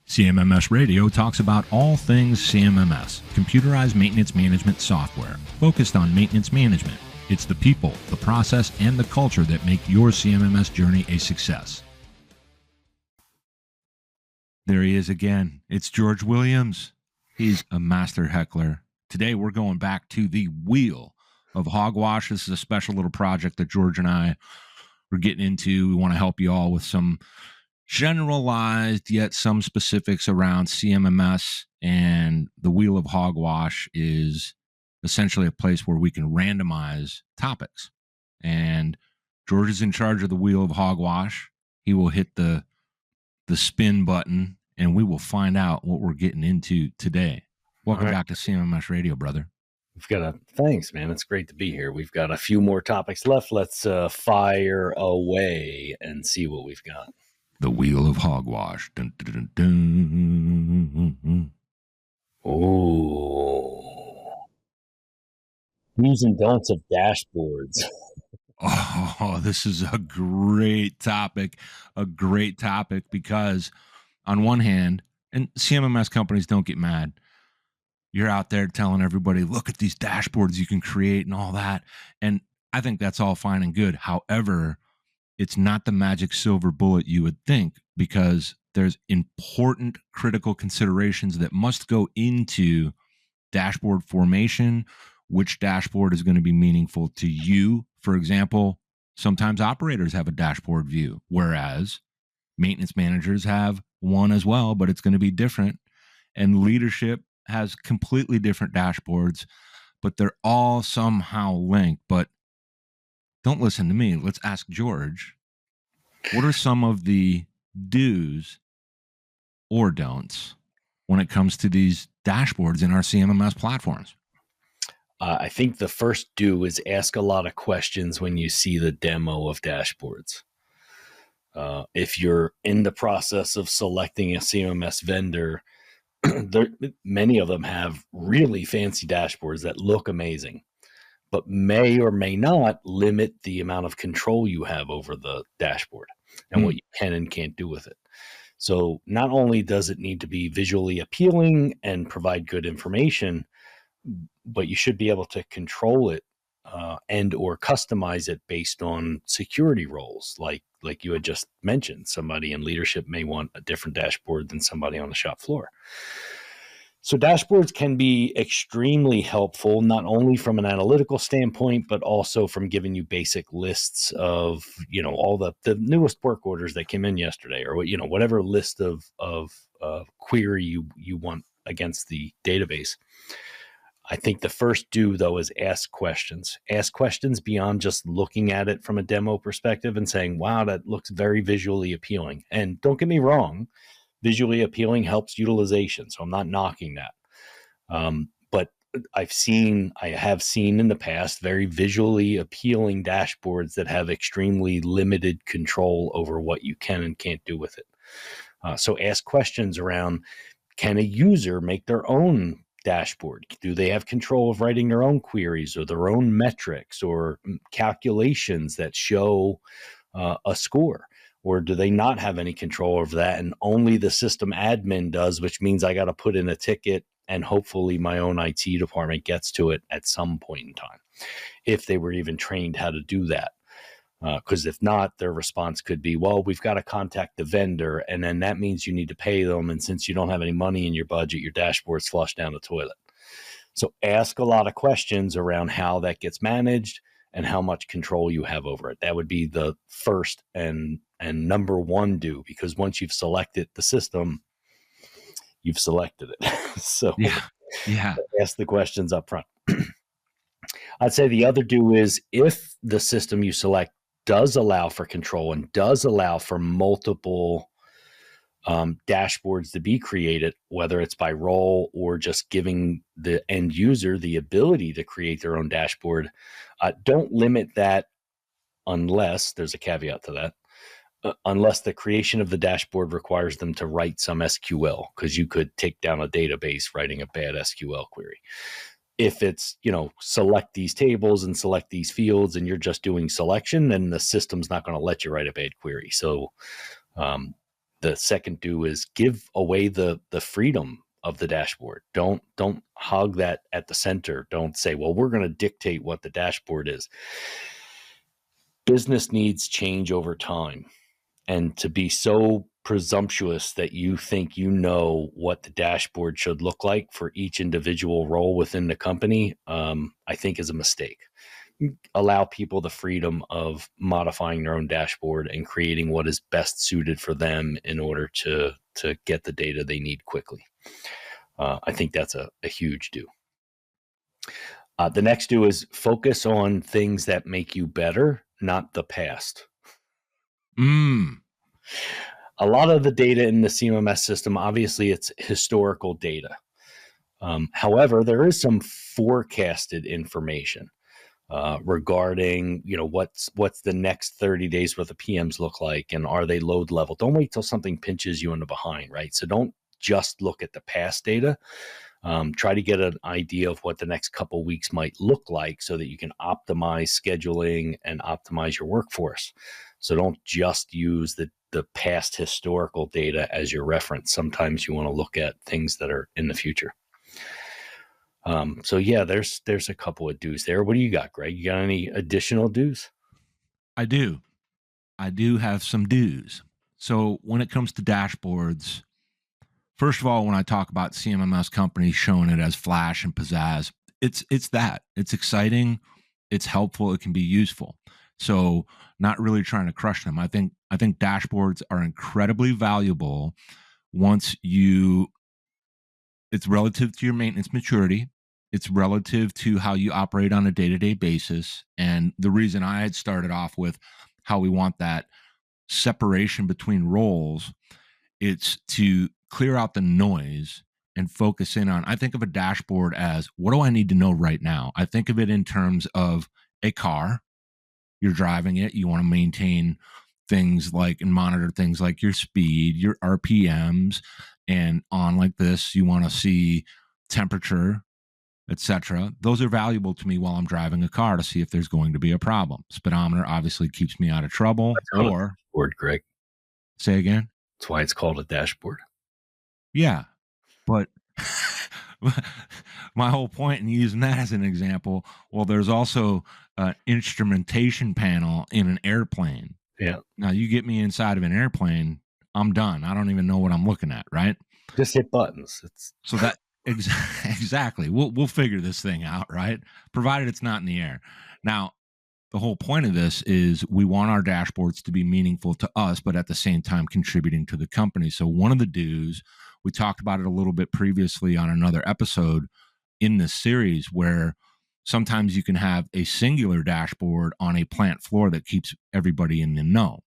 CMMS Radio talks about all things CMMS, computerized maintenance management software, focused on maintenance management. It's the people, the process, and the culture that make your CMMS journey a success. There he is again. It's George Williams. He's a master heckler. Today we're going back to the Wheel of Hogwash. This is a special little project that George and I are getting into. We want to help you all with some generalized yet some specifics around CMMS, and the Wheel of Hogwash is essentially a place where we can randomize topics. And George is in charge of the Wheel of Hogwash. He will hit the spin button, and we will find out what we're getting into today. Welcome back to CMMS Radio, brother. Thanks, man. It's great to be here. We've got a few more topics left. Let's fire away and see what we've got. The Wheel of Hogwash. Dun, dun, dun, dun. Oh. Do's and don'ts of dashboards. Oh, this is a great topic because on one hand, and CMMS companies don't get mad, you're out there telling everybody, look at these dashboards you can create and all that. And I think that's all fine and good. However, it's not the magic silver bullet you would think, because there's important critical considerations that must go into dashboard formation. Which dashboard is going to be meaningful to you? For example, sometimes operators have a dashboard view, whereas maintenance managers have one as well, but it's going to be different. And leadership has completely different dashboards, but they're all somehow linked. But don't listen to me. Let's ask George. What are some of the do's or don'ts when it comes to these dashboards in our CMMS platforms? I think the first do is ask a lot of questions when you see the demo of dashboards. If you're in the process of selecting a CMMS vendor, many of them have really fancy dashboards that look amazing, but may or may not limit the amount of control you have over the dashboard and what you can and can't do with it. So not only does it need to be visually appealing and provide good information, but you should be able to control it and or customize it based on security roles. Like you had just mentioned, somebody in leadership may want a different dashboard than somebody on the shop floor. So dashboards can be extremely helpful, not only from an analytical standpoint, but also from giving you basic lists of, all the newest work orders that came in yesterday, or, whatever list of query you want against the database. I think the first do, though, is ask questions. Ask questions beyond just looking at it from a demo perspective and saying, wow, that looks very visually appealing. And don't get me wrong, visually appealing helps utilization, so I'm not knocking that. But I have seen in the past very visually appealing dashboards that have extremely limited control over what you can and can't do with it. So ask questions around, can a user make their own dashboard? Do they have control of writing their own queries or their own metrics or calculations that show a score? Or do they not have any control over that and only the system admin does, which means I got to put in a ticket and hopefully my own IT department gets to it at some point in time, if they were even trained how to do that. Because if not, their response could be, well, we've got to contact the vendor, and then that means you need to pay them. And since you don't have any money in your budget, your dashboard's flushed down the toilet. So ask a lot of questions around how that gets managed and how much control you have over it. That would be the first and number one do, because once you've selected the system, you've selected it. So yeah. Ask the questions up front. I'd say the other do is, if the system you select does allow for control and does allow for multiple dashboards to be created, whether it's by role or just giving the end user the ability to create their own dashboard, don't limit that unless there's a caveat to that. Unless the creation of the dashboard requires them to write some SQL, because you could take down a database writing a bad SQL query. If it's, select these tables and select these fields and you're just doing selection, then the system's not going to let you write a bad query. So The second do is give away the freedom of the dashboard. Don't hog that at the center. Don't say, well, we're going to dictate what the dashboard is. Business needs change over time. And to be so presumptuous that you think you know what the dashboard should look like for each individual role within the company, I think is a mistake. Allow people the freedom of modifying their own dashboard and creating what is best suited for them in order to get the data they need quickly. I think that's a huge do. The next do is focus on things that make you better, not the past. A lot of the data in the CMMS system, obviously, it's historical data. However, there is some forecasted information regarding, what's the next 30 days worth of PMs look like, and are they load level? Don't wait till something pinches you in the behind, right? So don't just look at the past data. Try to get an idea of what the next couple weeks might look like so that you can optimize scheduling and optimize your workforce. So don't just use the past historical data as your reference. Sometimes you want to look at things that are in the future. So yeah, there's a couple of do's there. What do you got, Greg? You got any additional do's? I do have some do's. So when it comes to dashboards, first of all, when I talk about CMMS companies showing it as flash and pizzazz, it's exciting, it's helpful, it can be useful. So not really trying to crush them. I think dashboards are incredibly valuable once it's relative to your maintenance maturity. It's relative to how you operate on a day-to-day basis. And the reason I had started off with how we want that separation between roles, it's to clear out the noise and focus in on, I think of a dashboard as, what do I need to know right now? I think of it in terms of a car. You're driving it. You want to maintain things like and monitor things like your speed, your RPMs, and on like this, you want to see temperature, etc. Those are valuable to me while I'm driving a car to see if there's going to be a problem. Speedometer obviously keeps me out of trouble. Or dashboard, Greg. Say again? That's why it's called a dashboard. Yeah, but my whole point in using that as an example, well, there's also an instrumentation panel in an airplane. Yeah. Now you get me inside of an airplane, I'm done. I don't even know what I'm looking at, right? Just hit buttons. So that exactly. We'll figure this thing out, right? Provided it's not in the air. Now, the whole point of this is we want our dashboards to be meaningful to us, but at the same time contributing to the company. So one of the do's, we talked about it a little bit previously on another episode in this series, where sometimes you can have a singular dashboard on a plant floor that keeps everybody in the know.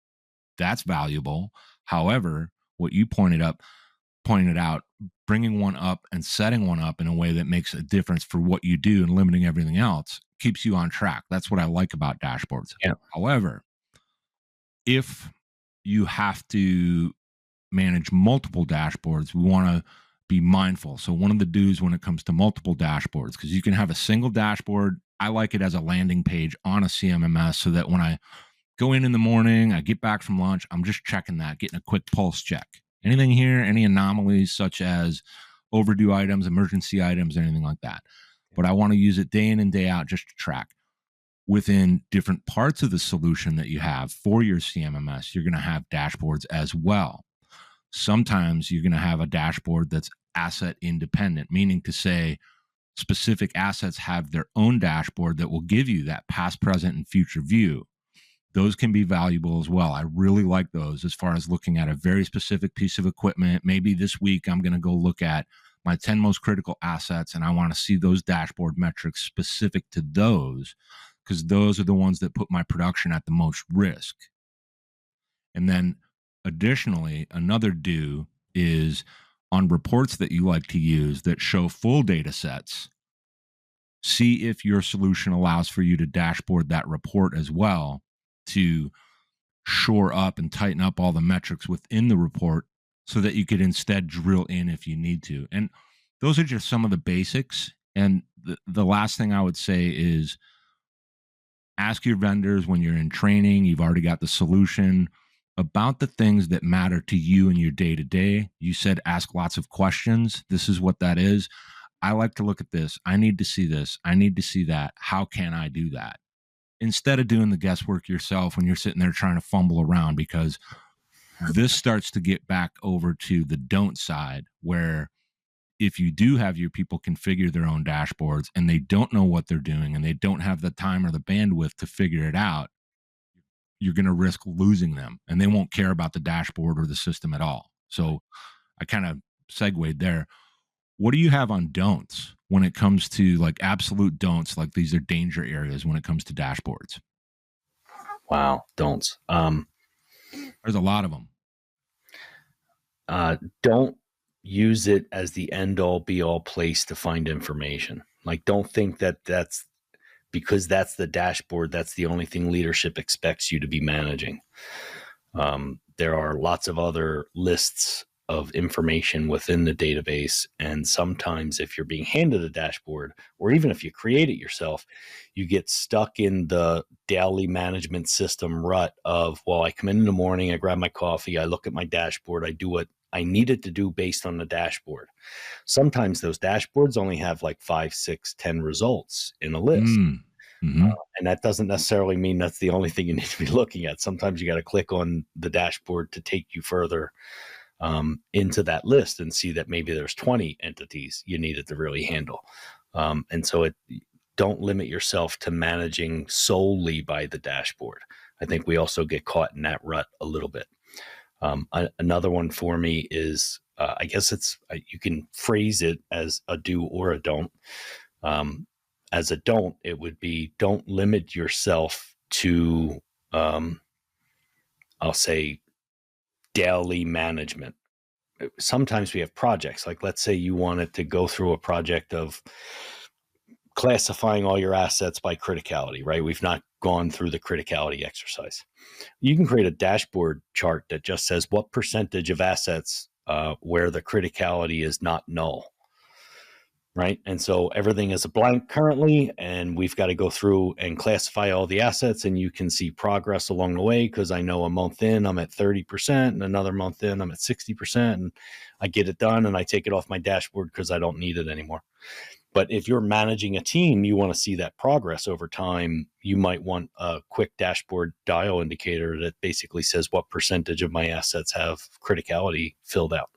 That's valuable. However, what you pointed out, bringing one up and setting one up in a way that makes a difference for what you do and limiting everything else keeps you on track. That's what I like about dashboards. Yeah. However, if you have to manage multiple dashboards, we want to be mindful. So one of the do's when it comes to multiple dashboards, because you can have a single dashboard. I like it as a landing page on a CMMS so that when I go in the morning, I get back from lunch, I'm just checking that, getting a quick pulse check. Anything here, any anomalies such as overdue items, emergency items, anything like that. But I want to use it day in and day out just to track. Within different parts of the solution that you have for your CMMS, you're going to have dashboards as well. Sometimes you're going to have a dashboard that's asset independent, meaning to say specific assets have their own dashboard that will give you that past, present, and future view. Those can be valuable as well. I really like those as far as looking at a very specific piece of equipment. Maybe this week I'm going to go look at my 10 most critical assets, and I want to see those dashboard metrics specific to those, because those are the ones that put my production at the most risk. And then additionally, another do is on reports that you like to use that show full data sets, see if your solution allows for you to dashboard that report as well to shore up and tighten up all the metrics within the report so that you could instead drill in if you need to. And those are just some of the basics. And the last thing I would say is ask your vendors when you're in training, you've already got the solution, about the things that matter to you in your day to day. You said ask lots of questions. This is what that is. I like to look at this. I need to see this. I need to see that. How can I do that? Instead of doing the guesswork yourself when you're sitting there trying to fumble around, because this starts to get back over to the don't side, where if you do have your people configure their own dashboards and they don't know what they're doing and they don't have the time or the bandwidth to figure it out, you're going to risk losing them and they won't care about the dashboard or the system at all. So I kind of segued there. What do you have on don'ts when it comes to like absolute don'ts? Like these are danger areas when it comes to dashboards. Wow. Don'ts. There's a lot of them. Don't use it as the end all be all place to find information. Like, don't think that that's because that's the dashboard. That's the only thing leadership expects you to be managing. There are lots of other lists of information within the database. And sometimes if you're being handed a dashboard, or even if you create it yourself, you get stuck in the daily management system rut of, well, I come in the morning, I grab my coffee, I look at my dashboard, I do what I needed to do based on the dashboard. Sometimes those dashboards only have like 5, 6, 10 results in a list. Mm-hmm. And that doesn't necessarily mean that's the only thing you need to be looking at. Sometimes you got to click on the dashboard to take you further into that list and see that maybe there's 20 entities you needed to really handle. And so don't limit yourself to managing solely by the dashboard. I think we also get caught in that rut a little bit. Another one for me is, I guess you can phrase it as a do or a don't. As a don't, it would be, don't limit yourself to, I'll say, daily management. Sometimes we have projects, like let's say you wanted to go through a project of classifying all your assets by criticality, right? We've not gone through the criticality exercise. You can create a dashboard chart that just says what percentage of assets where the criticality is not null, right? And so everything is a blank currently, and we've got to go through and classify all the assets, and you can see progress along the way, because I know a month in I'm at 30% and another month in I'm at 60%, and I get it done and I take it off my dashboard because I don't need it anymore. But if you're managing a team, you want to see that progress over time. You might want a quick dashboard dial indicator that basically says what percentage of my assets have criticality filled out.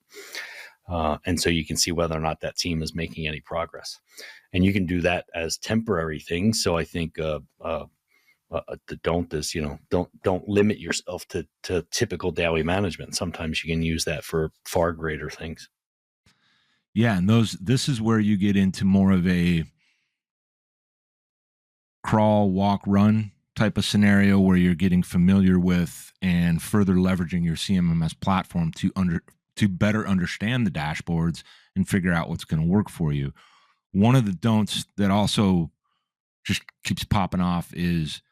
And so you can see whether or not that team is making any progress. And you can do that as temporary things. So I think the don't is, don't limit yourself to typical daily management. Sometimes you can use that for far greater things. Yeah, and this is where you get into more of a crawl, walk, run type of scenario, where you're getting familiar with and further leveraging your CMMS platform to better understand the dashboards and figure out what's going to work for you. One of the don'ts that also just keeps popping off is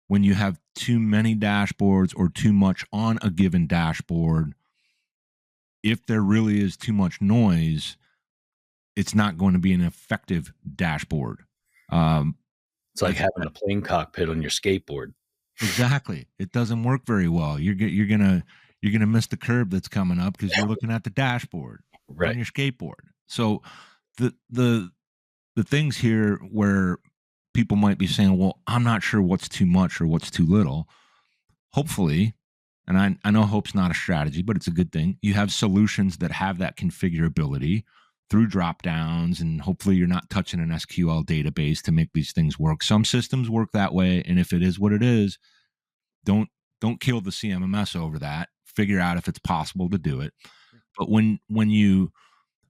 when you have too many dashboards or too much on a given dashboard. If there really is too much noise, it's not going to be an effective dashboard. It's like having a plane cockpit on your skateboard. Exactly. It doesn't work very well. You're gonna miss the curb that's coming up because you're looking at the dashboard Right. on your skateboard. So the things here where people might be saying, well, I'm not sure what's too much or what's too little. Hopefully, and I know hope's not a strategy, but it's a good thing, you have solutions that have that configurability through drop downs, and hopefully you're not touching an SQL database to make these things work. Some systems work that way, and if it is what it is, don't kill the CMMS over that. Figure out if it's possible to do it. But when you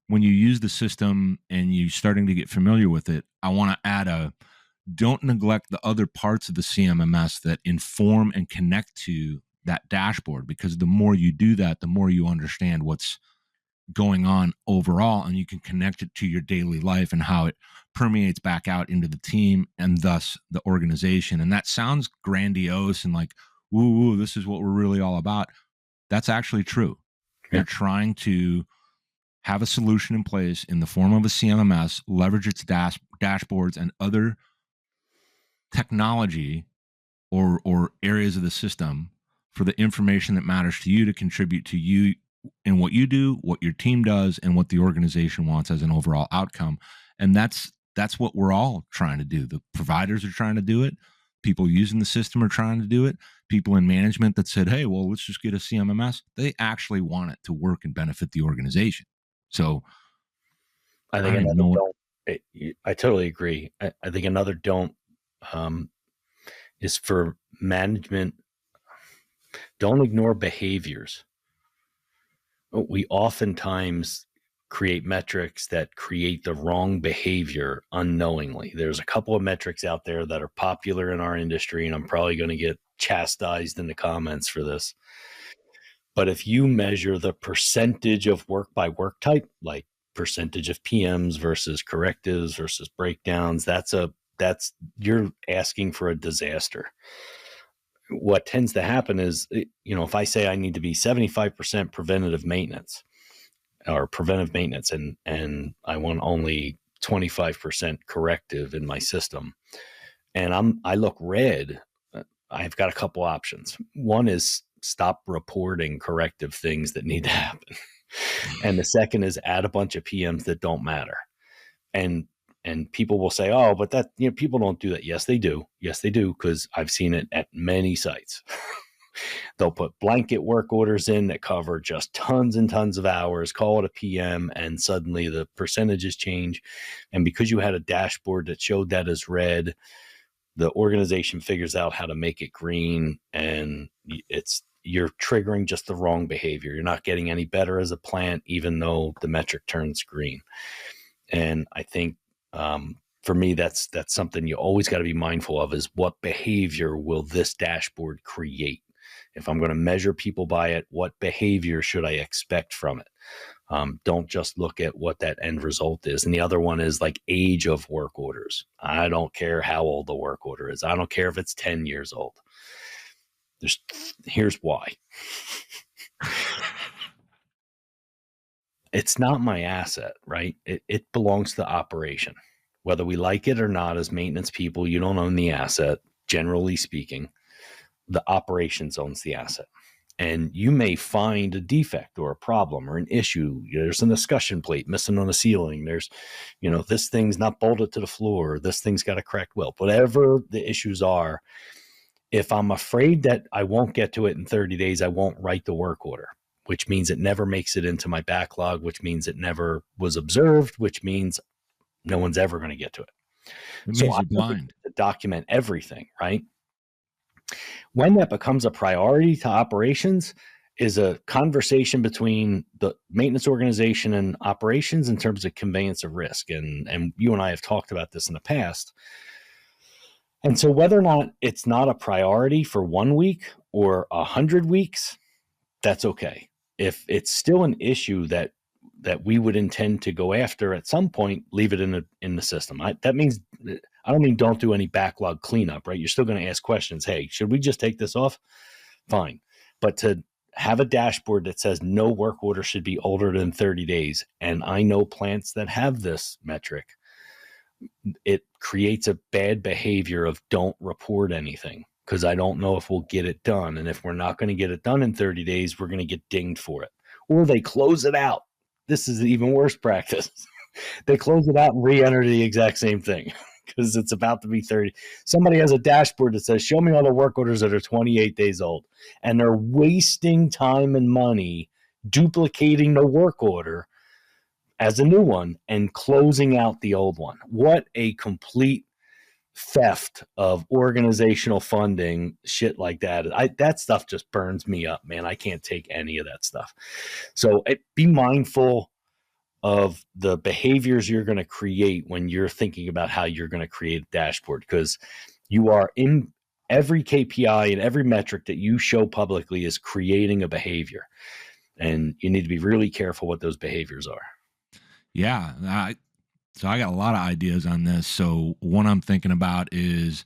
use the system and you're starting to get familiar with it, I want to add don't neglect the other parts of the CMMS that inform and connect to that dashboard, because the more you do that, the more you understand what's going on overall, and you can connect it to your daily life and how it permeates back out into the team and thus the organization. And that sounds grandiose and like, woo, this is what we're really all about. That's actually true. Yeah. You're trying to have a solution in place in the form of a CMMS, leverage its dashboards and other technology or areas of the system for the information that matters to you to contribute to you in what you do, what your team does, and what the organization wants as an overall outcome. And that's what we're all trying to do. The providers are trying to do it. People using the system are trying to do it. People in management that said, hey, well, let's just get a CMMS. They actually want it to work and benefit the organization. So I think another don't. I totally agree. I think another don't is for management. Don't ignore behaviors. We oftentimes create metrics that create the wrong behavior unknowingly. There's a couple of metrics out there that are popular in our industry, and I'm probably going to get chastised in the comments for this. But if you measure the percentage of work by work type, like percentage of PMs versus correctives versus breakdowns, that's you're asking for a disaster. What tends to happen is, if I say I need to be 75% preventative maintenance or preventive maintenance, and I want only 25% corrective in my system, and I look red, I've got a couple options. One is stop reporting corrective things that need to happen. And the second is add a bunch of PMs that don't matter. And people will say, oh, but that, people don't do that. Yes, they do. Yes, they do. Because I've seen it at many sites. They'll put blanket work orders in that cover just tons and tons of hours, call it a PM, and suddenly the percentages change. And because you had a dashboard that showed that as red, the organization figures out how to make it green, and you're triggering just the wrong behavior. You're not getting any better as a plant, even though the metric turns green. And I think for me, that's something you always got to be mindful of, is what behavior will this dashboard create? If I'm going to measure people by it, what behavior should I expect from it? Don't just look at what that end result is. And the other one is like age of work orders. I don't care how old the work order is. I don't care if it's 10 years old. Here's why. It's not my asset, right? It belongs to the operation. Whether we like it or not, as maintenance people, you don't own the asset. Generally speaking, the operations owns the asset. And you may find a defect or a problem or an issue. There's an escutcheon plate missing on the ceiling. There's, this thing's not bolted to the floor. This thing's got a cracked weld. Whatever the issues are, if I'm afraid that I won't get to it in 30 days, I won't write the work order, which means it never makes it into my backlog, which means it never was observed, which means no one's ever going to get to it. It means you're blind. To document everything, right? When that becomes a priority to operations is a conversation between the maintenance organization and operations in terms of conveyance of risk. And you and I have talked about this in the past. And so whether or not it's not a priority for 1 week or 100 weeks, that's okay. If it's still an issue that we would intend to go after at some point, leave it in the system. That means, I don't mean don't do any backlog cleanup, right? You're still going to ask questions. Hey, should we just take this off? Fine. But to have a dashboard that says no work order should be older than 30 days, and I know plants that have this metric, it creates a bad behavior of don't report anything, because I don't know if we'll get it done. And if we're not going to get it done in 30 days, we're going to get dinged for it. Or they close it out. This is even worse practice. They close it out and re-enter the exact same thing because it's about to be 30. Somebody has a dashboard that says, show me all the work orders that are 28 days old. And they're wasting time and money duplicating the work order as a new one and closing out the old one. What a complete theft of organizational funding, shit like that. That stuff just burns me up, man. I can't take any of that stuff. So be mindful of the behaviors you're going to create when you're thinking about how you're going to create a dashboard, because you are in every KPI and every metric that you show publicly is creating a behavior, and you need to be really careful what those behaviors are. Yeah. So I got a lot of ideas on this. So one I'm thinking about is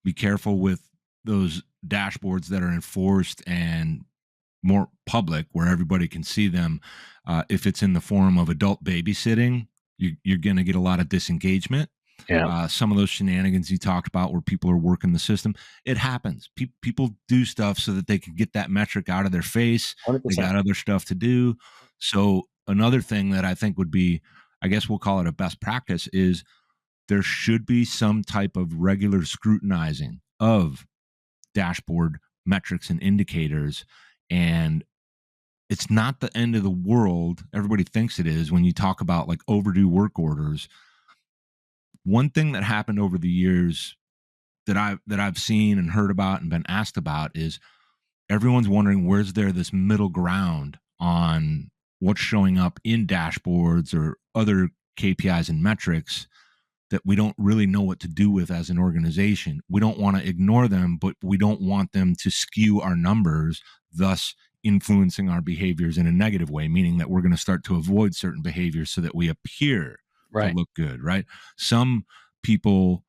be careful with those dashboards that are enforced and more public where everybody can see them. If it's in the form of adult babysitting, you're going to get a lot of disengagement. Yeah. Some of those shenanigans you talked about where people are working the system, it happens. People do stuff so that they can get that metric out of their face. They 100%. got other stuff to do. So another thing that I think would be, I guess we'll call it a best practice, is there should be some type of regular scrutinizing of dashboard metrics and indicators. And it's not the end of the world. Everybody thinks it is when you talk about like overdue work orders. One thing that happened over the years that I've seen and heard about and been asked about is everyone's wondering, where's there this middle ground on what's showing up in dashboards or other KPIs and metrics that we don't really know what to do with as an organization. We don't want to ignore them, but we don't want them to skew our numbers, thus influencing our behaviors in a negative way, meaning that we're going to start to avoid certain behaviors so that we appear to Right. look good, right? Some people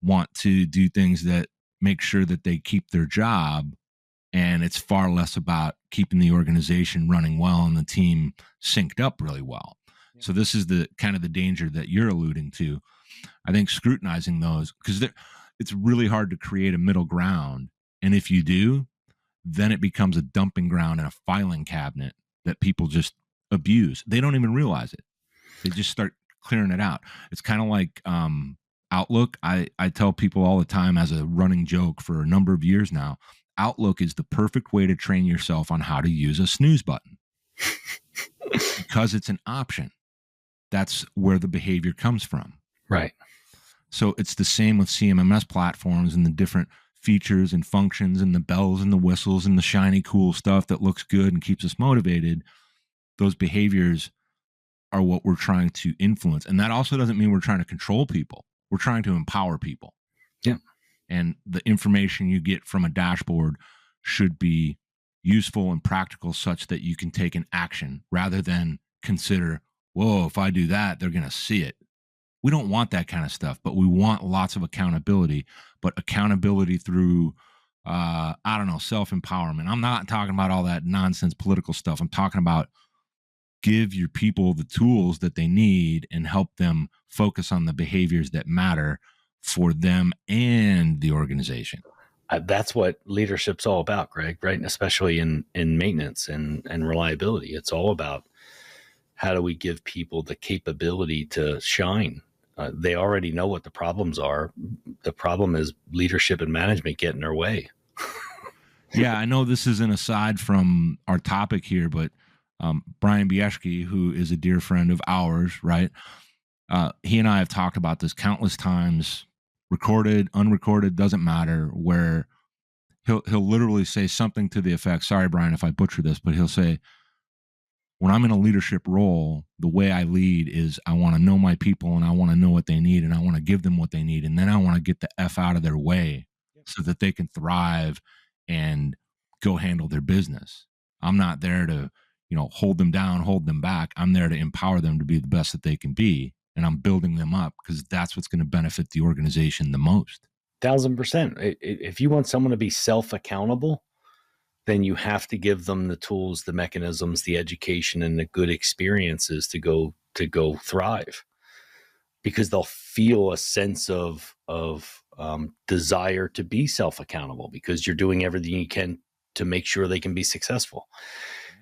want to do things that make sure that they keep their job, and it's far less about keeping the organization running well and the team synced up really well. So this is the kind of the danger that you're alluding to. I think scrutinizing those, because it's really hard to create a middle ground. And if you do, then it becomes a dumping ground and a filing cabinet that people just abuse. They don't even realize it. They just start clearing it out. It's kind of like Outlook. I tell people all the time as a running joke for a number of years now, Outlook is the perfect way to train yourself on how to use a snooze button because it's an option. That's where the behavior comes from. Right. So it's the same with CMMS platforms and the different features and functions and the bells and the whistles and the shiny, cool stuff that looks good and keeps us motivated. Those behaviors are what we're trying to influence. And that also doesn't mean we're trying to control people. We're trying to empower people. Yeah. And the information you get from a dashboard should be useful and practical such that you can take an action rather than consider, whoa, if I do that, they're going to see it. We don't want that kind of stuff, but we want lots of accountability, but accountability through, self-empowerment. I'm not talking about all that nonsense political stuff. I'm talking about give your people the tools that they need and help them focus on the behaviors that matter for them and the organization. That's what leadership's all about, Greg, right? And especially in maintenance and reliability. It's all about how do we give people the capability to shine. They already know what the problems are. The problem is leadership and management get in their way. Yeah, I know this is an aside from our topic here, but Brian Bieschke, who is a dear friend of ours, right? He and I have talked about this countless times, recorded, unrecorded, doesn't matter, where he'll literally say something to the effect, sorry, Brian, if I butcher this, but he'll say, when I'm in a leadership role, the way I lead is I want to know my people and I want to know what they need and I want to give them what they need. And then I want to get the F out of their way so that they can thrive and go handle their business. I'm not there to, hold them down, hold them back. I'm there to empower them to be the best that they can be. And I'm building them up because that's what's going to benefit the organization the most. 1,000%. If you want someone to be self-accountable, then you have to give them the tools, the mechanisms, the education, and the good experiences to go thrive, because they'll feel a sense of desire to be self-accountable because you're doing everything you can to make sure they can be successful.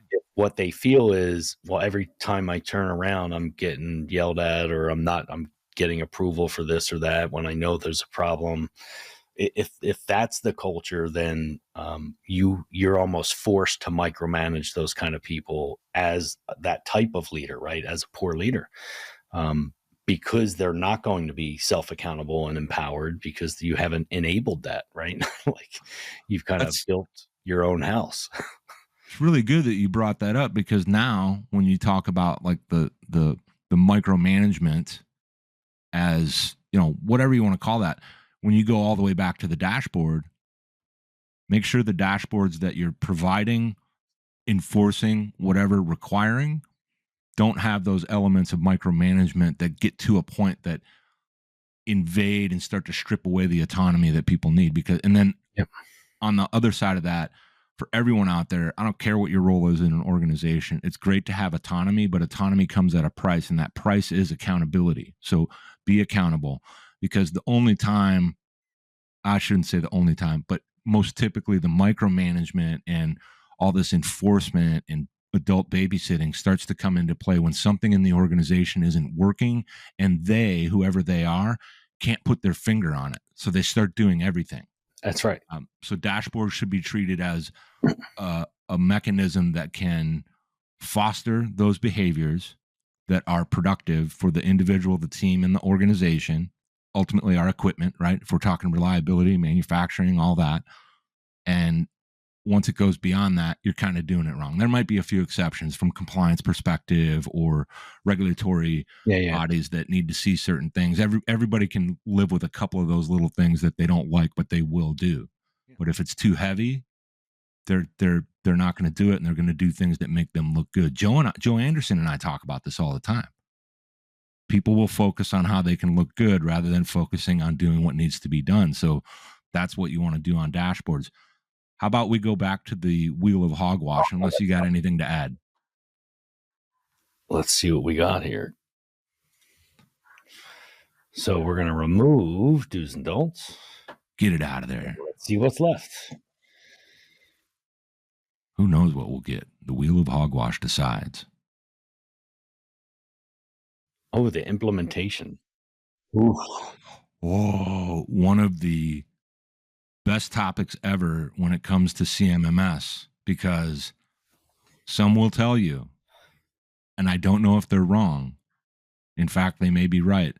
If what they feel is, well, every time I turn around, I'm getting yelled at, or I'm getting approval for this or that when I know there's a problem. If that's the culture, then you're almost forced to micromanage those kind of people as that type of leader, right? As a poor leader, because they're not going to be self-accountable and empowered because you haven't enabled that, right? Like you've kind of built your own house. It's really good that you brought that up, because now when you talk about like the micromanagement, as whatever you want to call that, when you go all the way back to the dashboard, make sure the dashboards that you're providing, enforcing, whatever, requiring, don't have those elements of micromanagement that get to a point that invade and start to strip away the autonomy that people need. Because, and then on the other side of that, for everyone out there, I don't care what your role is in an organization, it's great to have autonomy, but autonomy comes at a price, and that price is accountability. So be accountable. because the only time, I shouldn't say the only time, but most typically the micromanagement and all this enforcement and adult babysitting starts to come into play when something in the organization isn't working and they, whoever they are, can't put their finger on it. So they start doing everything. That's right. So dashboards should be treated as a mechanism that can foster those behaviors that are productive for the individual, the team, and the organization. Ultimately, our equipment, right? If we're talking reliability, manufacturing, all that. And once it goes beyond that, you're kind of doing it wrong. There might be a few exceptions from compliance perspective or regulatory bodies that need to see certain things. Everybody can live with a couple of those little things that they don't like, but they will do. But if it's too heavy, they're not going to do it, and they're going to do things that make them look good. Joe Anderson and I talk about this all the time. People will focus on how they can look good rather than focusing on doing what needs to be done. So that's what you want to do on dashboards. How about we go back to the Wheel of Hogwash, unless you got anything to add? Let's see what we got here. So we're going to remove do's and don'ts. Get it out of there. Let's see what's left. Who knows what we'll get? The Wheel of Hogwash decides. Oh, the implementation. Ooh. Oh, one of the best topics ever when it comes to CMMS, because some will tell you, and I don't know if they're wrong. In fact, they may be right.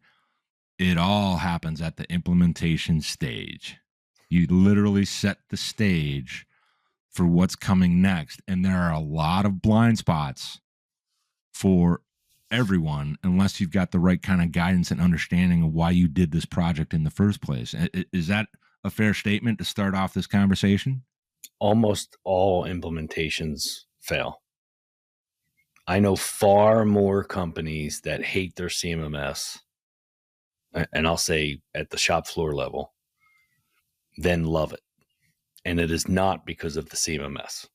It all happens at the implementation stage. You literally set the stage for what's coming next. And there are a lot of blind spots for everyone unless you've got the right kind of guidance and understanding of why you did this project in the first place. Is that a fair statement to start off this conversation? Almost all implementations fail. I know far more companies that hate their CMMS, and I'll say at the shop floor level, than love it. And it is not because of the CMMS.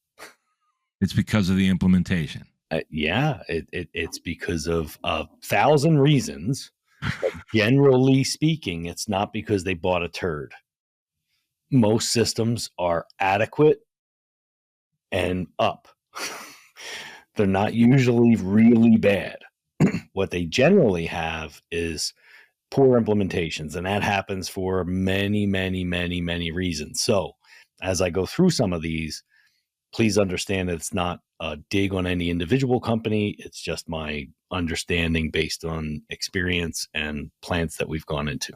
It's because of the implementation. It's because of 1,000 reasons. But generally speaking, it's not because they bought a turd. Most systems are adequate and up. They're not usually really bad. What they generally have is poor implementations, and that happens for many, many, many, many reasons. So as I go through some of these, please understand that it's not a dig on any individual company. It's just my understanding based on experience and plants that we've gone into.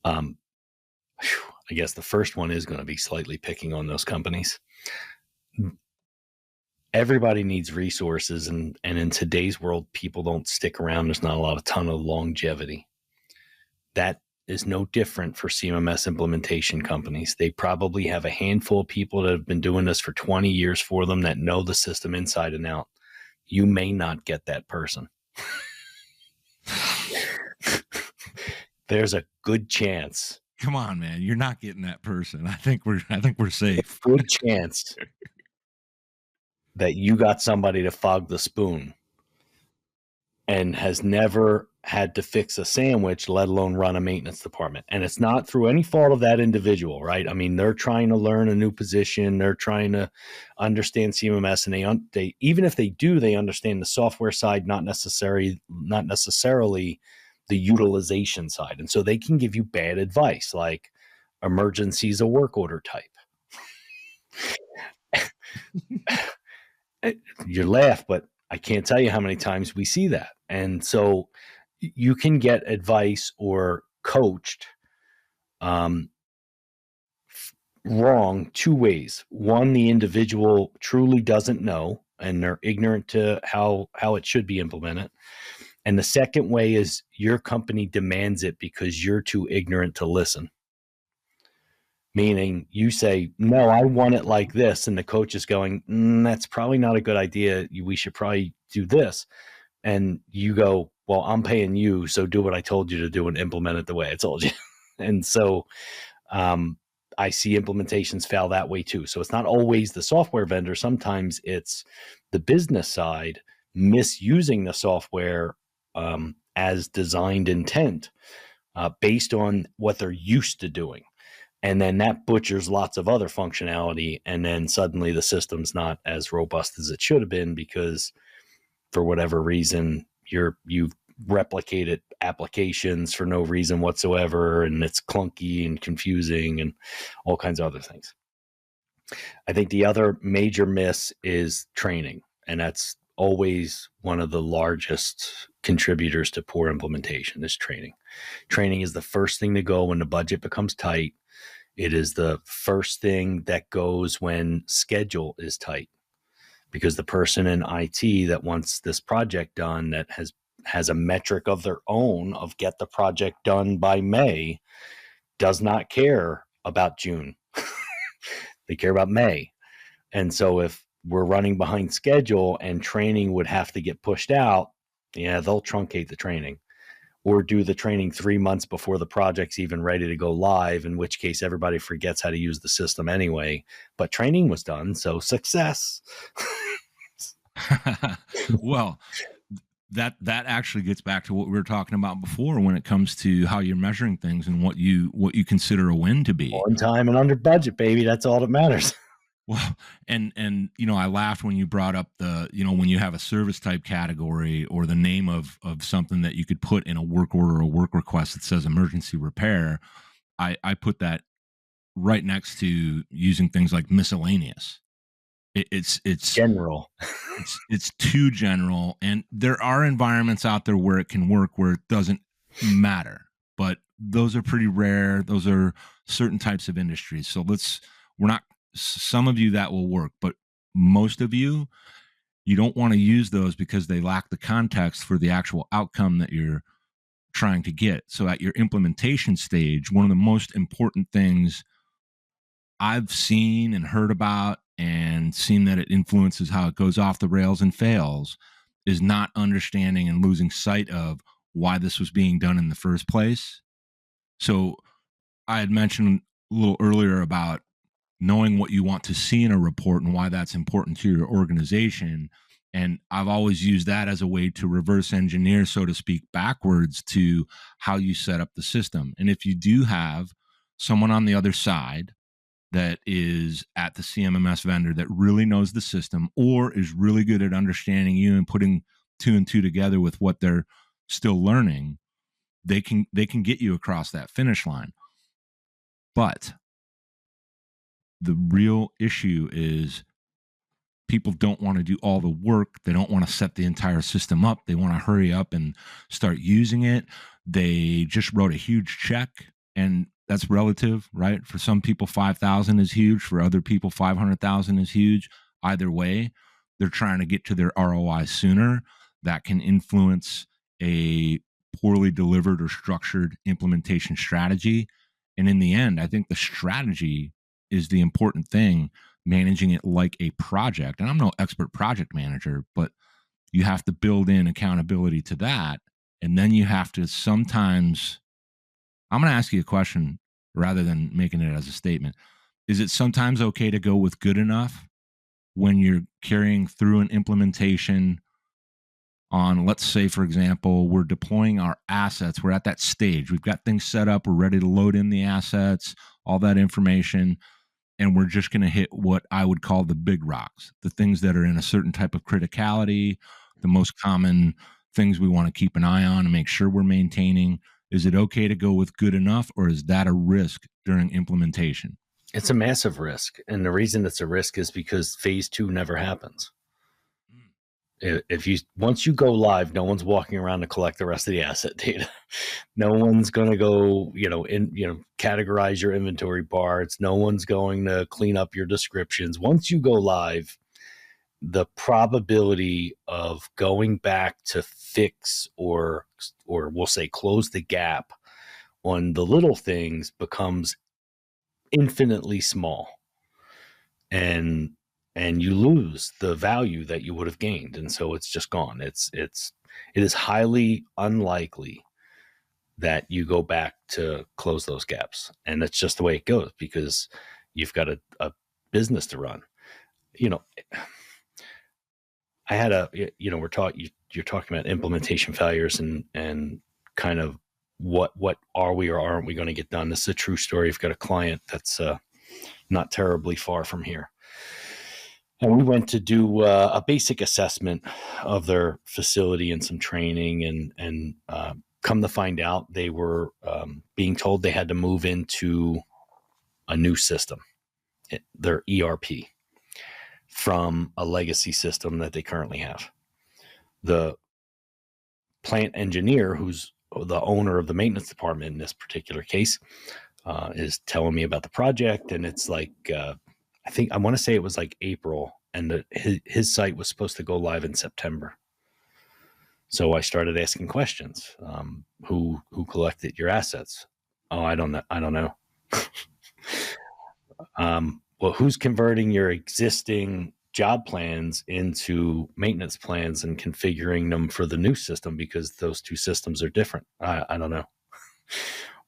I guess the first one is going to be slightly picking on those companies. Everybody needs resources, and in today's world, people don't stick around. There's not a ton of longevity. That is no different for CMMS implementation companies. They probably have a handful of people that have been doing this for 20 years for them that know the system inside and out. You may not get that person. There's a good chance. Come on, man. You're not getting that person. I think we're safe. Good chance that you got somebody to fog the spoon and has never had to fix a sandwich, let alone run a maintenance department. And it's not through any fault of that individual, right? I mean, they're trying to learn a new position. They're trying to understand CMMS, and they even if they do, they understand the software side, not necessarily the utilization side. And so they can give you bad advice, like emergencies a work order type. You laugh, but I can't tell you how many times we see that. And so you can get advice or coached wrong two ways. One, the individual truly doesn't know and they're ignorant to how it should be implemented. And the second way is your company demands it because you're too ignorant to listen. Meaning you say, no, I want it like this. And the coach is going, that's probably not a good idea. We should probably do this. And you go, well, I'm paying you, so do what I told you to do and implement it the way I told you. And so I see implementations fail that way too. So it's not always the software vendor. Sometimes it's the business side misusing the software as designed intent based on what they're used to doing. And then that butchers lots of other functionality. And then suddenly the system's not as robust as it should have been because for whatever reason, you've replicated applications for no reason whatsoever. And it's clunky and confusing and all kinds of other things. I think the other major miss is training. And that's always one of the largest contributors to poor implementation is training. Training is the first thing to go when the budget becomes tight. It is the first thing that goes when schedule is tight, because the person in IT that wants this project done that has a metric of their own of get the project done by May does not care about June. They care about May. And so if we're running behind schedule and training would have to get pushed out, yeah, they'll truncate the training or do the training 3 months before the project's even ready to go live, in which case everybody forgets how to use the system anyway. But training was done, so success. Well, that actually gets back to what we were talking about before when it comes to how you're measuring things and what you consider a win to be. On time and under budget, baby. That's all that matters. Well, and I laughed when you brought up the, when you have a service type category or the name of something that you could put in a work order or work request that says emergency repair. I put that right next to using things like miscellaneous. It's general. it's too general, and there are environments out there where it can work where it doesn't matter, but those are pretty rare. Those are certain types of industries. So some of you that will work, but most of you don't want to use those because they lack the context for the actual outcome that you're trying to get. So at your implementation stage, one of the most important things I've seen and heard about and seen that it influences how it goes off the rails and fails is not understanding and losing sight of why this was being done in the first place. So I had mentioned a little earlier about knowing what you want to see in a report and why that's important to your organization. And I've always used that as a way to reverse engineer, so to speak, backwards to how you set up the system. And if you do have someone on the other side that is at the CMMS vendor that really knows the system or is really good at understanding you and putting 2 and 2 together with what they're still learning, they can get you across that finish line. But the real issue is people don't want to do all the work. They don't want to set the entire system up. They want to hurry up and start using it. They just wrote a huge check, and that's relative, right? For some people, 5,000 is huge. For other people, 500,000 is huge. Either way, they're trying to get to their ROI sooner. That can influence a poorly delivered or structured implementation strategy. And in the end, I think the strategy is the important thing, managing it like a project. And I'm no expert project manager, but you have to build in accountability to that. And then you have to sometimes, I'm going to ask you a question rather than making it as a statement. Is it sometimes okay to go with good enough when you're carrying through an implementation on, let's say, for example, we're deploying our assets. We're at that stage. We've got things set up. We're ready to load in the assets, all that information. And we're just going to hit what I would call the big rocks, the things that are in a certain type of criticality, the most common things we want to keep an eye on and make sure we're maintaining. Is it okay to go with good enough, or is that a risk during implementation? It's a massive risk. And the reason it's a risk is because phase 2 never happens. Once you go live, no one's walking around to collect the rest of the asset data. No one's going to go, categorize your inventory parts. No one's going to clean up your descriptions. Once you go live, the probability of going back to fix or we'll say close the gap on the little things becomes infinitely small. And you lose the value that you would have gained. And so it's just gone. It is highly unlikely that you go back to close those gaps. And that's just the way it goes because you've got a business to run. I had a, you're talking about implementation failures and kind of what are we or aren't we going to get done. This is a true story. I've got a client that's not terribly far from here. And we went to do a basic assessment of their facility and some training, and come to find out they were being told they had to move into a new system, their ERP, from a legacy system that they currently have. The plant engineer, who's the owner of the maintenance department in this particular case, is telling me about the project. And it's like, I want to say it was like April, and his site was supposed to go live in September. So I started asking questions. Who collected your assets? Oh, I don't know. Well, who's converting your existing job plans into maintenance plans and configuring them for the new system, because those two systems are different? I don't know.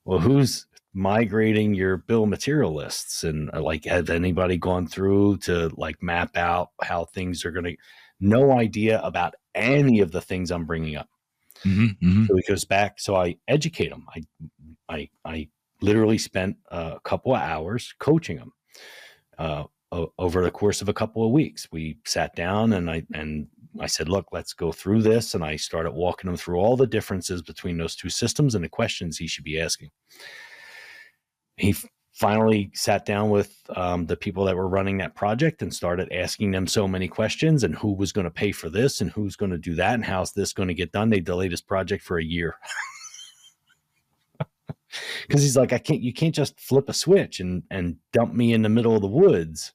Well, who's migrating your bill of material lists, and like, has anybody gone through to like map out how things are going to? No idea about any of the things I'm bringing up. So he goes back. So I educate him. I literally spent a couple of hours coaching him. Over the course of a couple of weeks, we sat down and I said, look, let's go through this. And I started walking him through all the differences between those two systems and the questions he should be asking. He finally sat down with the people that were running that project and started asking them so many questions, and who was going to pay for this and who's going to do that and how's this going to get done. They delayed this project for a year. Because he's like, you can't just flip a switch and dump me in the middle of the woods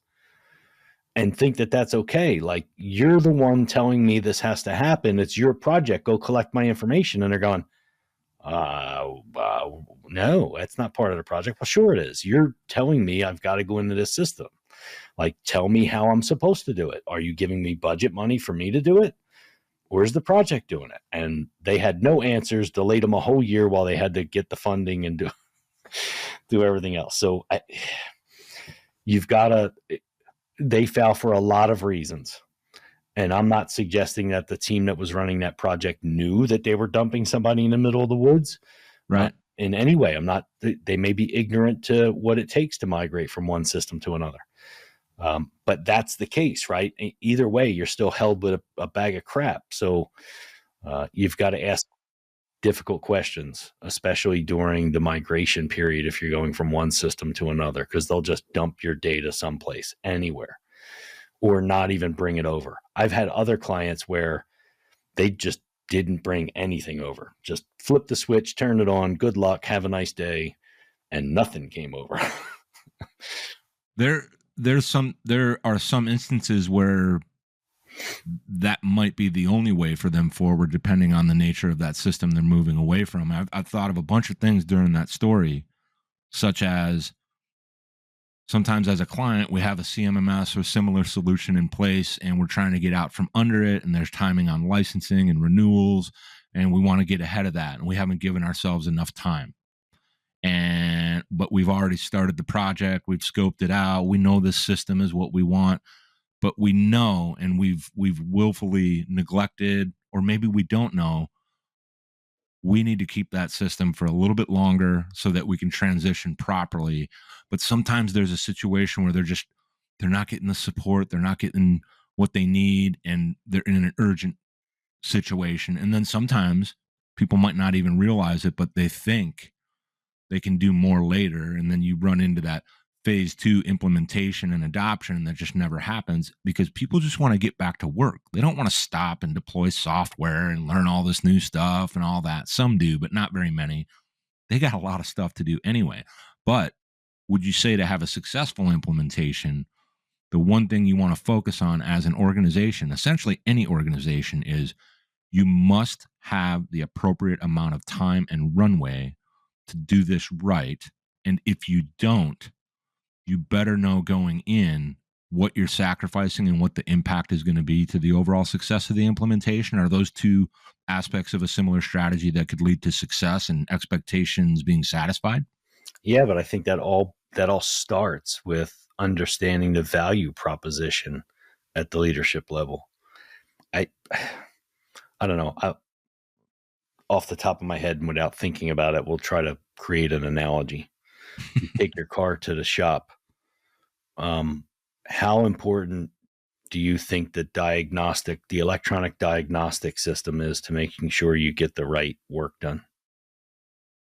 and think that that's okay. Like, you're the one telling me this has to happen. It's your project. Go collect my information. And they're going, no, that's not part of the project. Well, sure it is. You're telling me I've got to go into this system. Like, tell me how I'm supposed to do it. Are you giving me budget money for me to do it? Where's the project doing it? And they had no answers, delayed them a whole year while they had to get the funding and do everything else. So they fail for a lot of reasons. And I'm not suggesting that the team that was running that project knew that they were dumping somebody in the middle of the woods. Right. In any way. They may be ignorant to what it takes to migrate from one system to another. But that's the case, right? Either way, you're still held with a bag of crap. So you've got to ask difficult questions, especially during the migration period if you're going from one system to another, because they'll just dump your data someplace, anywhere, or not even bring it over. I've had other clients where they just didn't bring anything over. Just flip the switch, turn it on, good luck, have a nice day, and nothing came over. There are some instances where that might be the only way for them forward, depending on the nature of that system they're moving away from. I've thought of a bunch of things during that story, such as sometimes as a client, we have a CMMS or similar solution in place, and we're trying to get out from under it, and there's timing on licensing and renewals, and we want to get ahead of that, and we haven't given ourselves enough time. But we've already started the project, we've scoped it out, we know this system is what we want, but we know, and we've willfully neglected, or maybe we don't know, we need to keep that system for a little bit longer so that we can transition properly. But sometimes there's a situation where they're not getting the support, they're not getting what they need, and they're in an urgent situation. And then sometimes people might not even realize it, but they think they can do more later. And then you run into that phase 2 implementation and adoption that just never happens, because people just want to get back to work. They don't want to stop and deploy software and learn all this new stuff and all that. Some do, but not very many. They got a lot of stuff to do anyway. But would you say to have a successful implementation, the one thing you want to focus on as an organization, essentially any organization, is you must have the appropriate amount of time and runway to do this right. And if you don't, you better know going in what you're sacrificing and what the impact is going to be to the overall success of the implementation. Are those two aspects of a similar strategy that could lead to success and expectations being satisfied? Yeah, but I think that all starts with understanding the value proposition at the leadership level. I I don't know. Off the top of my head and without thinking about it, we'll try to create an analogy. You take your car to the shop. How important do you think the electronic diagnostic system is to making sure you get the right work done?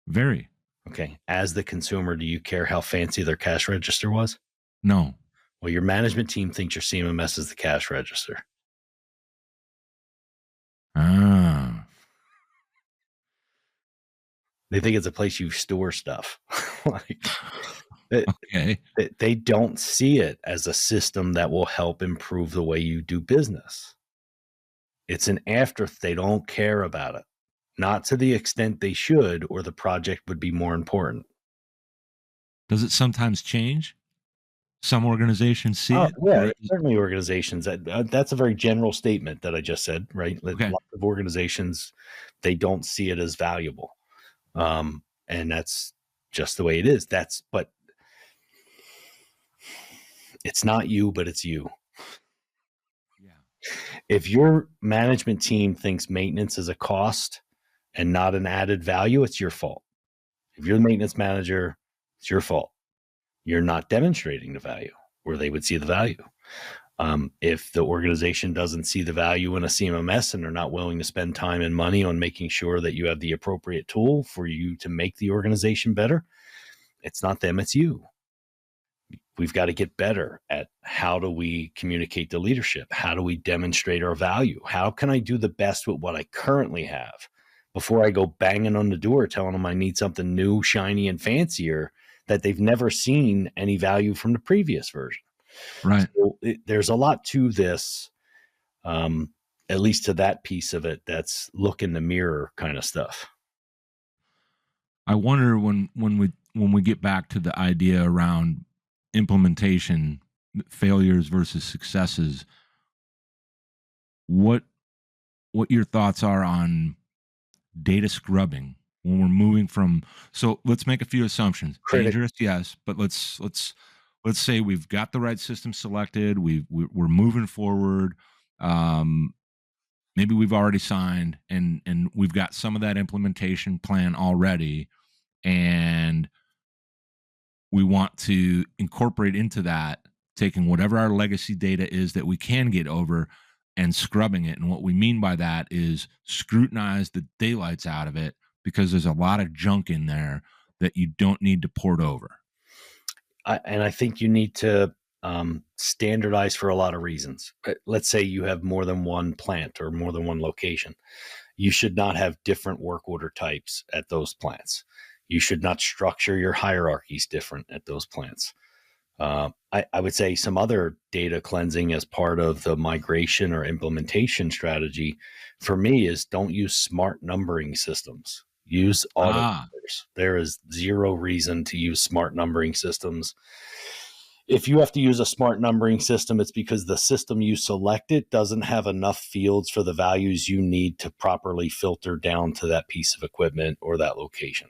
Very. Okay. As the consumer, do you care how fancy their cash register was? No. Well, your management team thinks your CMMS is the cash register. Ah. They think it's a place you store stuff. Like, Okay. they don't see it as a system that will help improve the way you do business. It's an they don't care about it. Not to the extent they should, or the project would be more important. Does it sometimes change? Some organizations see Oh, it, yeah, or certainly organizations. That's a very general statement that I just said, right? okay. Lots of organizations, they don't see it as valuable. And that's just the way it is. But it's not you, but it's you. Yeah. If your management team thinks maintenance is a cost and not an added value, it's your fault. If you're the maintenance manager, it's your fault. You're not demonstrating the value where they would see the value. If the organization doesn't see the value in a CMMS and they're not willing to spend time and money on making sure that you have the appropriate tool for you to make the organization better, it's not them, it's you. We've got to get better at how do we communicate to leadership? How do we demonstrate our value? How can I do the best with what I currently have before I go banging on the door telling them I need something new, shiny, and fancier that they've never seen any value from the previous version? Right. So there's a lot to this, at least to that piece of it. That's look in the mirror kind of stuff. I wonder when we get back to the idea around implementation, failures versus successes, what your thoughts are on data scrubbing when we're moving from. So let's make a few assumptions. Critic. Dangerous, yes, but let's say we've got the right system selected. We're moving forward. Um, Maybe we've already signed and we've got some of that implementation plan already, and we want to incorporate into that, taking whatever our legacy data is that we can get over and scrubbing it. And what we mean by that is scrutinize the daylights out of it, because there's a lot of junk in there that you don't need to port over. And I think you need to standardize for a lot of reasons. Let's say you have more than one plant or more than one location. You should not have different work order types at those plants. You should not structure your hierarchies different at those plants. I would say some other data cleansing as part of the migration or implementation strategy for me is don't use smart numbering systems. Use auto numbers. There is zero reason to use smart numbering systems. If you have to use a smart numbering system, it's because the system you selected doesn't have enough fields for the values you need to properly filter down to that piece of equipment or that location.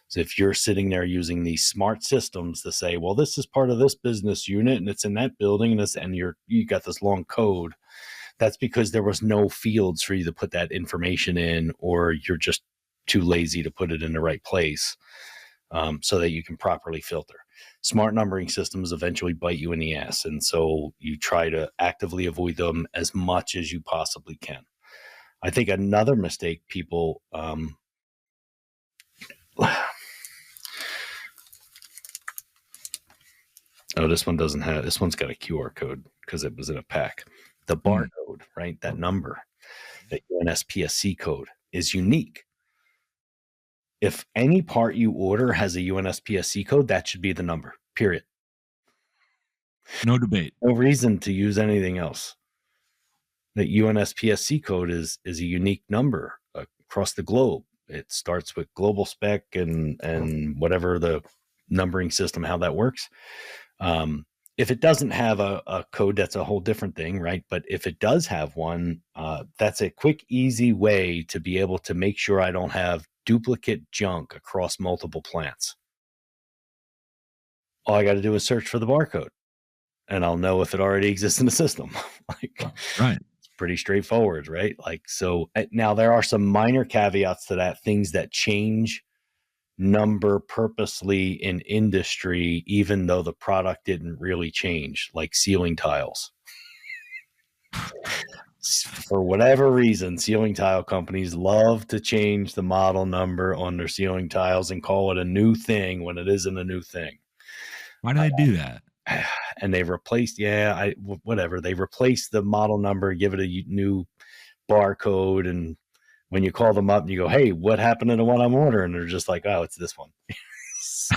So if you're sitting there using these smart systems to say, well, this is part of this business unit and it's in that building and you got this long code, that's because there was no fields for you to put that information in, or you're just too lazy to put it in the right place so that you can properly filter. Smart numbering systems eventually bite you in the ass. And so you try to actively avoid them as much as you possibly can. I think another mistake people oh, this one doesn't have, this one's got a QR code because it was in a pack. The barcode, right? That number, that UNSPSC code is unique. If any part you order has a UNSPSC code, that should be the number, period. No debate. No reason to use anything else. The UNSPSC code is a unique number across the globe. It starts with global spec and whatever the numbering system, how that works. If it doesn't have a code, that's a whole different thing, right? But if it does have one, that's a quick, easy way to be able to make sure I don't have duplicate junk across multiple plants. All I got to do is search for the barcode and I'll know if it already exists in the system. Right. pretty straightforward, right? Like, so now there are some minor caveats to that, things that change number purposely in industry, even though the product didn't really change, like ceiling tiles. For whatever reason, ceiling tile companies love to change the model number on their ceiling tiles and call it a new thing when it isn't a new thing. Why do they do that? And they've replaced, whatever. They replaced the model number, give it a new barcode, and when you call them up and you go, "Hey, what happened to the one I'm ordering?" They're just like, "Oh, it's this one." So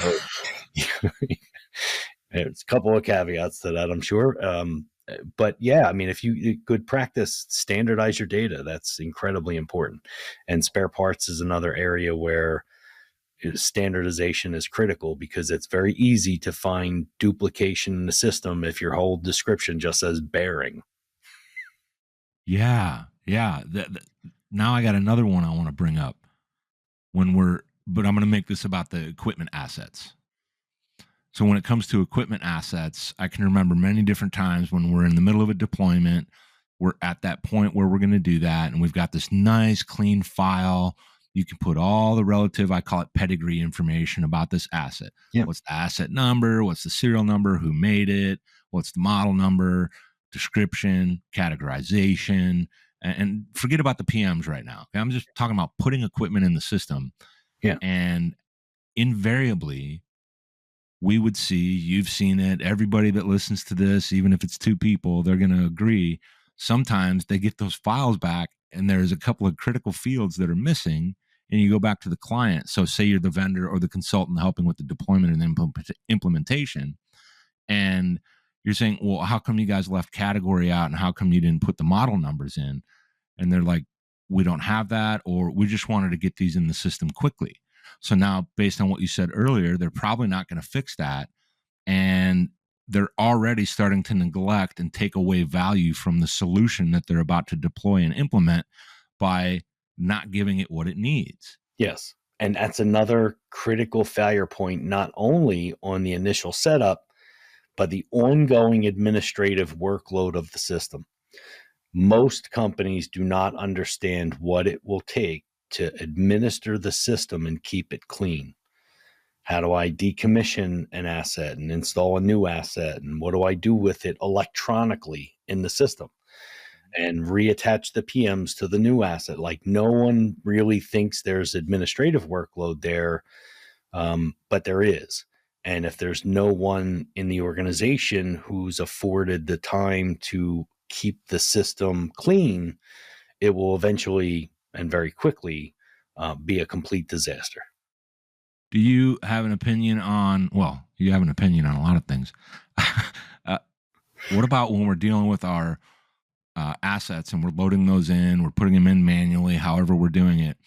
there's a couple of caveats to that, I'm sure. But yeah, I mean, if you good practice, standardize your data. That's incredibly important. And spare parts is another area where standardization is critical, because it's very easy to find duplication in the system if your whole description just says bearing. Yeah. Now I got another one I want to bring up but I'm going to make this about the equipment assets. So when it comes to equipment assets, I can remember many different times when we're in the middle of a deployment, we're at that point where we're going to do that, and we've got this nice clean file. You can put all the relative, I call it pedigree information about this asset. Yeah. What's the asset number? What's the serial number? Who made it? What's the model number? Description, categorization, and forget about the PMs right now. Okay? I'm just talking about putting equipment in the system. Yeah. And invariably, we would see, you've seen it, everybody that listens to this, even if it's two people, they're going to agree. Sometimes they get those files back and there's a couple of critical fields that are missing, and you go back to the client. So say you're the vendor or the consultant helping with the deployment and implementation, and you're saying, well, how come you guys left category out, and how come you didn't put the model numbers in? And they're like, we don't have that, or we just wanted to get these in the system quickly. So now, based on what you said earlier, they're probably not going to fix that. And they're already starting to neglect and take away value from the solution that they're about to deploy and implement by not giving it what it needs. Yes. And that's another critical failure point, not only on the initial setup, but the ongoing administrative workload of the system. Most companies do not understand what it will take to administer the system and keep it clean. How do I decommission an asset and install a new asset? And what do I do with it electronically in the system? And reattach the PMs to the new asset. Like, no one really thinks there's administrative workload there, but there is. And if there's no one in the organization who's afforded the time to keep the system clean, it will eventually and very quickly be a complete disaster. Do you have an opinion on, well, you have an opinion on a lot of things. What about when we're dealing with our assets and we're loading those in, we're putting them in manually, however we're doing it?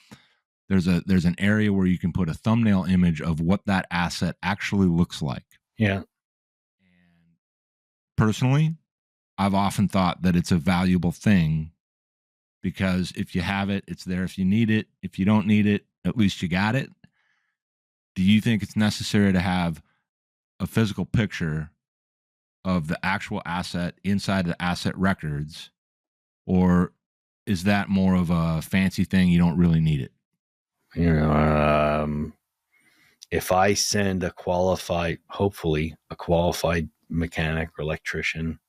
There's an area where you can put a thumbnail image of what that asset actually looks like. Yeah. And personally, I've often thought that it's a valuable thing, because if you have it, it's there if you need it. If you don't need it, at least you got it. Do you think it's necessary to have a physical picture of the actual asset inside the asset records, or is that more of a fancy thing? You don't really need it. If I send hopefully a qualified mechanic or electrician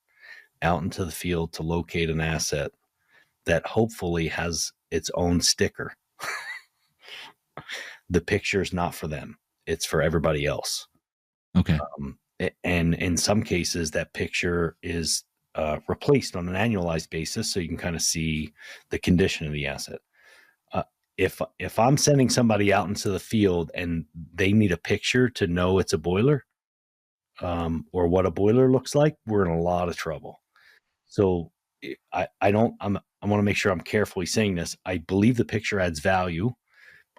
out into the field to locate an asset that hopefully has its own sticker, the picture is not for them. It's for everybody else. Okay. And in some cases, that picture is replaced on an annualized basis, so you can kind of see the condition of the asset. If I'm sending somebody out into the field and they need a picture to know it's a boiler, or what a boiler looks like, we're in a lot of trouble. So I want to make sure I'm carefully saying this. I believe the picture adds value.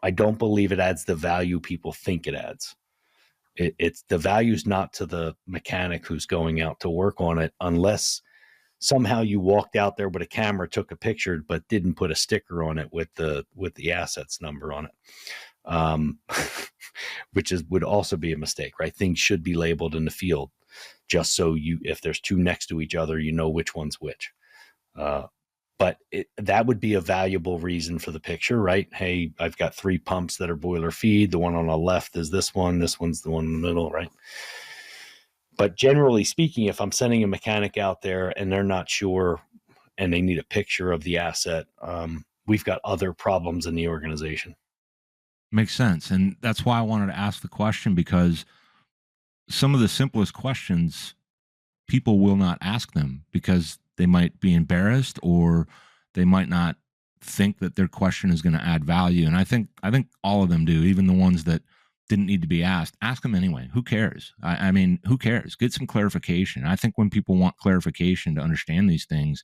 I don't believe it adds the value people think it adds. It's the value's not to the mechanic who's going out to work on it, unless somehow you walked out there with a camera, took a picture, but didn't put a sticker on it with the assets number on it, which would also be a mistake, right? Things should be labeled in the field, just so if there's two next to each other, you know which one's which. But that would be a valuable reason for the picture, right? Hey, I've got 3 pumps that are boiler feed. The one on the left is this one. This one's the one in the middle, right? But generally speaking, if I'm sending a mechanic out there and they're not sure and they need a picture of the asset, we've got other problems in the organization. Makes sense. And that's why I wanted to ask the question, because some of the simplest questions, people will not ask them because they might be embarrassed, or they might not think that their question is going to add value. And I think all of them do, even the ones that didn't need to be asked. Ask them anyway. Who cares? I mean, who cares? Get some clarification. I think when people want clarification to understand these things,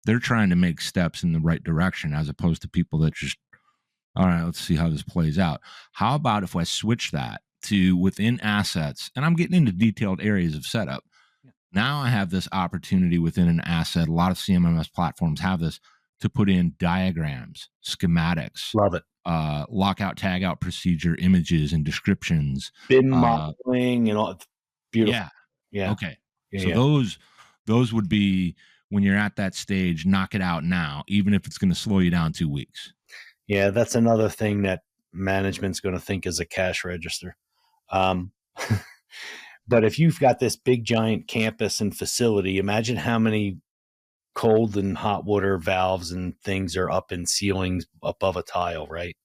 they're trying to make steps in the right direction, as opposed to people that just, all right, let's see how this plays out. How about if I switch that to within assets, and I'm getting into detailed areas of setup. Now I have this opportunity within an asset. A lot of CMMS platforms have this, to put in diagrams, schematics, Love it. lockout, tagout procedure, images, and descriptions. BIM Uh, modeling and all. Beautiful. yeah. Yeah. Okay. Yeah. So Yeah. those would be, when you're at that stage, knock it out now, even if it's going to slow you down 2 weeks. Yeah. That's another thing that management's going to think is a cash register. Um, but if you've got this big giant campus and facility, imagine how many cold and hot water valves and things are up in ceilings above a tile, right?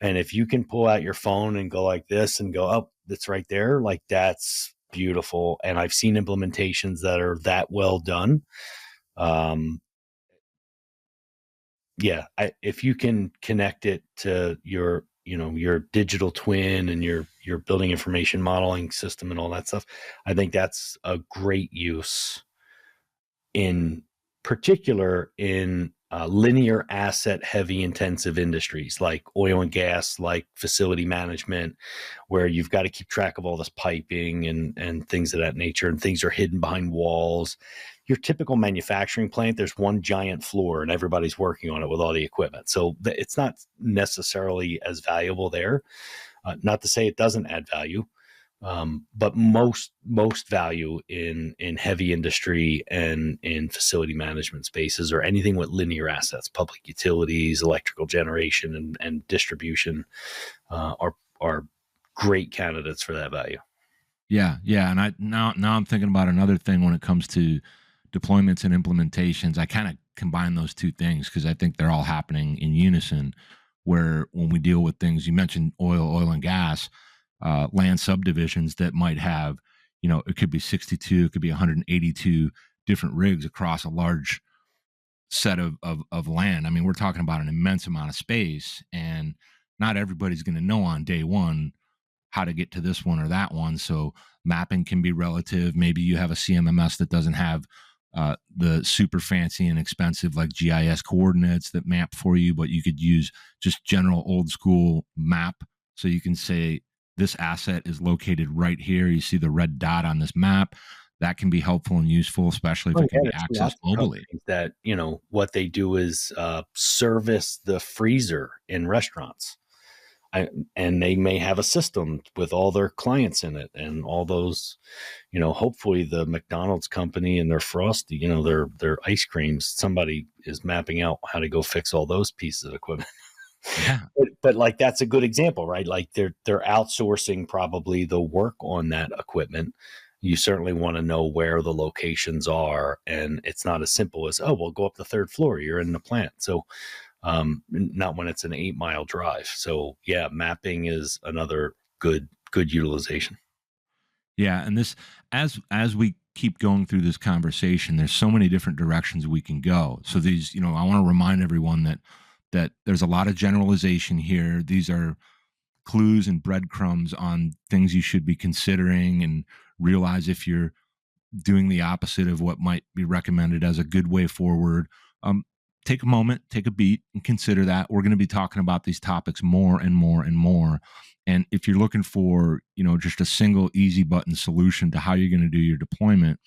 And if you can pull out your phone and go like this and go, oh, it's right there, like that's beautiful. And I've seen implementations that are that well done. Yeah, if you can connect it to your, your digital twin and your building information modeling system and all that stuff, I think that's a great use, in particular in linear asset heavy intensive industries like oil and gas, like facility management, where you've got to keep track of all this piping and things of that nature, and things are hidden behind walls. Your typical manufacturing plant, there's one giant floor and everybody's working on it with all the equipment. So it's not necessarily as valuable there. Not to say it doesn't add value, but most value in heavy industry and in facility management spaces, or anything with linear assets, public utilities, electrical generation, and distribution, are great candidates for that value. Yeah, yeah. And now I'm thinking about another thing when it comes to deployments and implementations. I kind of combine those two things because I think they're all happening in unison. Where when we deal with things, you mentioned oil and gas, land subdivisions that might have, it could be 62, it could be 182 different rigs across a large set of land. I mean, we're talking about an immense amount of space, and not everybody's going to know on day one how to get to this one or that one. So mapping can be relative. Maybe you have a CMMS that doesn't have the super fancy and expensive like GIS coordinates that map for you, but you could use just general old school map. So you can say this asset is located right here. You see the red dot on this map. That can be helpful and useful, especially if it can be accessed mobily. That, what they do is service the freezer in restaurants. And they may have a system with all their clients in it and all those, hopefully the McDonald's company and their Frosty, their ice creams, somebody is mapping out how to go fix all those pieces of equipment. Yeah. But like, that's a good example, right? Like they're outsourcing probably the work on that equipment. You certainly want to know where the locations are. And it's not as simple as, oh, well, go up the 3rd floor. You're in the plant. So, not when it's an 8-mile drive. So yeah, mapping is another good utilization. Yeah. And this, as we keep going through this conversation, there's so many different directions we can go. So these, I want to remind everyone that there's a lot of generalization here. These are clues and breadcrumbs on things you should be considering, and realize if you're doing the opposite of what might be recommended as a good way forward. Take a moment, take a beat, and consider that. We're going to be talking about these topics more and more and more. And if you're looking for, just a single easy button solution to how you're going to do your deployment,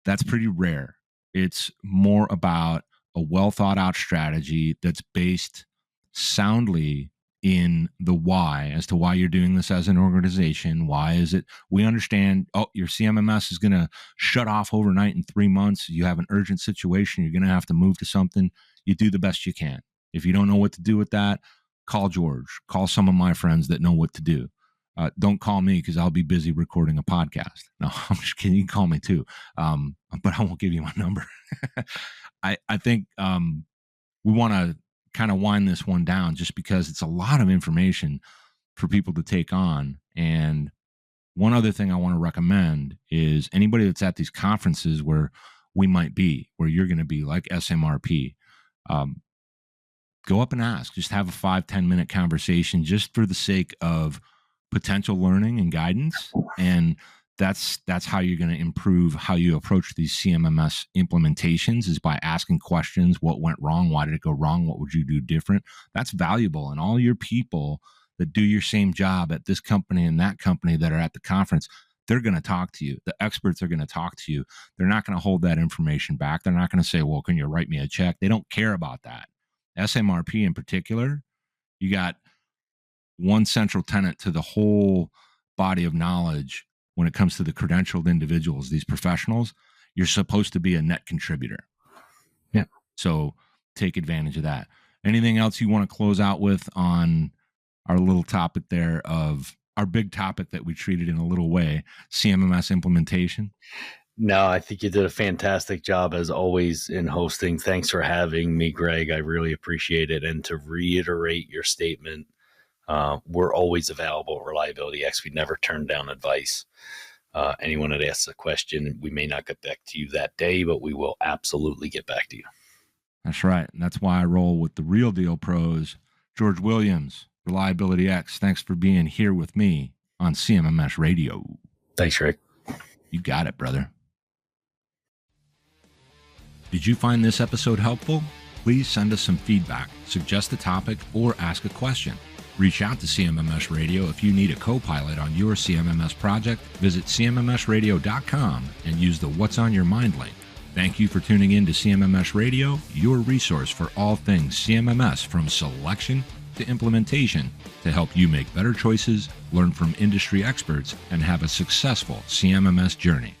that's pretty rare. It's more about a well thought out strategy that's based soundly in the why as to why you're doing this as an organization. Why is it? We understand, your CMMS is going to shut off overnight in 3 months. You have an urgent situation. You're going to have to move to something. You do the best you can. If you don't know what to do with that, call George. Call some of my friends that know what to do. Don't call me because I'll be busy recording a podcast. No, I'm just kidding. You can call me too. But I won't give you my number. I think we want to kind of wind this one down just because it's a lot of information for people to take on. And one other thing I want to recommend is anybody that's at these conferences where we might be, where you're going to be, like SMRP, go up and ask. Just have a 5-10 minute conversation just for the sake of potential learning and guidance. And that's how you're going to improve how you approach these CMMS implementations, is by asking questions. What went wrong? Why did it go wrong? What would you do different? That's valuable. And all your people that do your same job at this company and that company that are at the conference, they're going to talk to you. The experts are going to talk to you. They're not going to hold that information back. They're not going to say, well, can you write me a check? They don't care about that. SMRP in particular, you got one central tenet to the whole body of knowledge when it comes to the credentialed individuals, these professionals. You're supposed to be a net contributor. Yeah. So take advantage of that. Anything else you want to close out with on our little topic there, of our big topic that we treated in a little way, CMMS implementation? No, I think you did a fantastic job as always in hosting. Thanks for having me, Greg. I really appreciate it. And to reiterate your statement, we're always available at Reliability X. We never turn down advice. Anyone that asks a question, we may not get back to you that day, but we will absolutely get back to you. That's right. And that's why I roll with the real deal pros. George Williams, Reliability X, thanks for being here with me on CMMS Radio. Thanks, Rick. You got it, brother. Did you find this episode helpful? Please send us some feedback, suggest a topic, or ask a question. Reach out to CMMS Radio if you need a co-pilot on your CMMS project. Visit CMMSradio.com and use the What's on Your Mind link. Thank you for tuning in to CMMS Radio, your resource for all things CMMS, from selection to implementation, to help you make better choices, learn from industry experts, and have a successful CMMS journey.